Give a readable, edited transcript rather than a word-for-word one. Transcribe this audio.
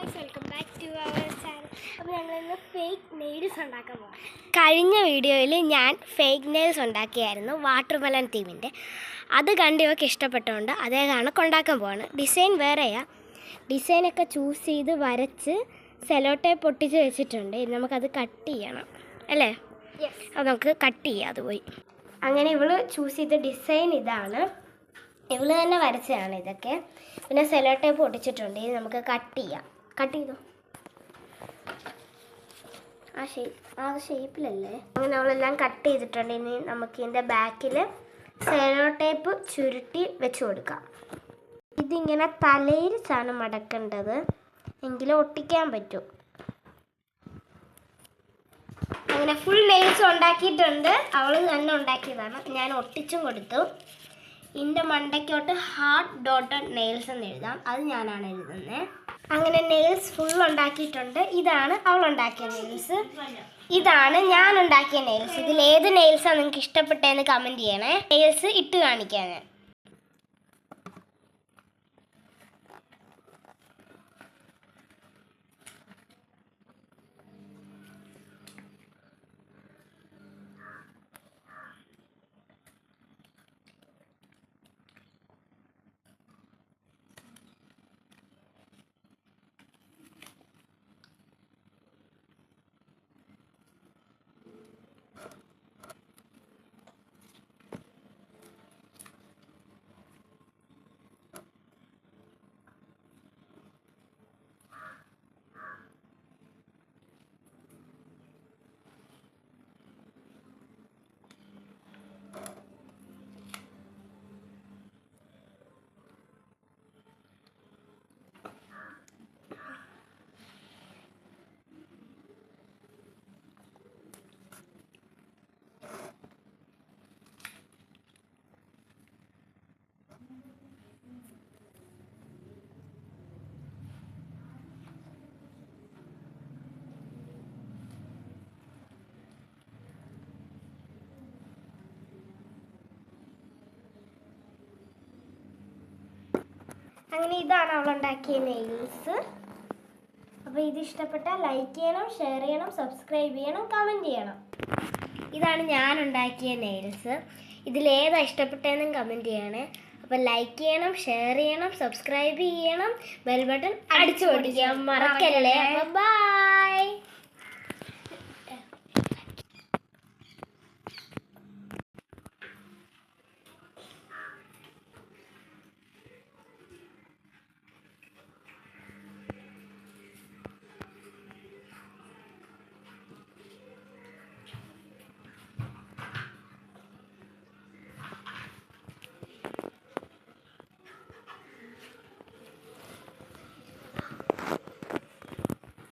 Guys, welcome back to our channel. അപ്പോൾ ഞങ്ങളിന്ന് fake nails ഉണ്ടാക്കാൻ പോകാം. കഴിഞ്ഞ വീഡിയോയിൽ ഞാൻ ഫേക്ക് നെയിൽസ് ഉണ്ടാക്കിയായിരുന്നു വാട്ടർമെലൺ തീമിൻ്റെ. അത് കണ്ട് ഇവർക്ക് ഇഷ്ടപ്പെട്ടുകൊണ്ട് അതേ കണക്ക് ഉണ്ടാക്കാൻ പോവാണ്. ഡിസൈൻ വേറെയാ. ഡിസൈനൊക്കെ ചൂസ് ചെയ്ത് വരച്ച് സെലോ ടേപ്പ് പൊട്ടിച്ച് വെച്ചിട്ടുണ്ട്. ഇനി നമുക്കത് കട്ട് ചെയ്യണം അല്ലേ? അത് നമുക്ക് കട്ട് ചെയ്യാം. അത് പോയി അങ്ങനെ ഇവള് ചൂസ് ചെയ്ത ഡിസൈൻ ഇതാണ്. ഇവള് തന്നെ വരച്ചതാണ് ഇതൊക്കെ. പിന്നെ സെലോ ടേപ്പ് പൊട്ടിച്ചിട്ടുണ്ട്. ഇത് നമുക്ക് കട്ട് ചെയ്യാം. കട്ട് ചെയ്തോ. ആ ഷേപ്പിലല്ലേ. അങ്ങനെ അവളെല്ലാം കട്ട് ചെയ്തിട്ടുണ്ട്. ഇനി നമുക്ക് ഇതിൻ്റെ ബാക്കിൽ സെലോ ടേപ്പ് ചുരുട്ടി വെച്ച് കൊടുക്കാം. ഇതിങ്ങനെ തലയിരിച്ചാണ് മടക്കേണ്ടത്, എങ്കിലും ഒട്ടിക്കാൻ പറ്റും. അങ്ങനെ ഫുൾ നെയിൽസ് ഉണ്ടാക്കിയിട്ടുണ്ട്. അവൾ തന്നെ ഉണ്ടാക്കിയതാണ്. ഞാൻ ഒട്ടിച്ചും കൊടുത്തു. ഇതിൻ്റെ മണ്ടയ്ക്കോട്ട് ഹാർട്ട് ഡോട്ടഡ് നെയിൽസ് എന്ന് എഴുതാം. അത് ഞാനാണ് എഴുതുന്നത്. അങ്ങനെ നെയിൽസ് ഫുൾ ഉണ്ടാക്കിയിട്ടുണ്ട്. ഇതാണ് അവൾ ഉണ്ടാക്കിയ നെയിൽസ്. ഇതാണ് ഞാൻ ഉണ്ടാക്കിയ നെയിൽസ്. ഇതിൽ ഏത് നെയിൽസാണ് നിങ്ങൾക്ക് ഇഷ്ടപ്പെട്ടതെന്ന് കമൻറ്റ് ചെയ്യണേ. നെയിൽസ് ഇട്ട് കാണിക്കാൻ ഞാൻ. അങ്ങനെ ഇതാണ് അവളുണ്ടാക്കിയ നെയിൽസ്. അപ്പോൾ ഇത് ഇഷ്ടപ്പെട്ടാൽ ലൈക്ക് ചെയ്യണം, ഷെയർ ചെയ്യണം, സബ്സ്ക്രൈബ് ചെയ്യണം, കമൻറ്റ് ചെയ്യണം. ഇതാണ് ഞാൻ ഉണ്ടാക്കിയ നെയിൽസ്. ഇതിലേതാ ഇഷ്ടപ്പെട്ടതെന്നും കമൻറ്റ് ചെയ്യണേ. അപ്പോൾ ലൈക്ക് ചെയ്യണം, ഷെയർ ചെയ്യണം, സബ്സ്ക്രൈബ് ചെയ്യണം, ബെൽ ബട്ടൺ അടിച്ചു പൊട്ടിക്കാൻ മറക്കല്ലേ. അപ്പോൾ ബൈ.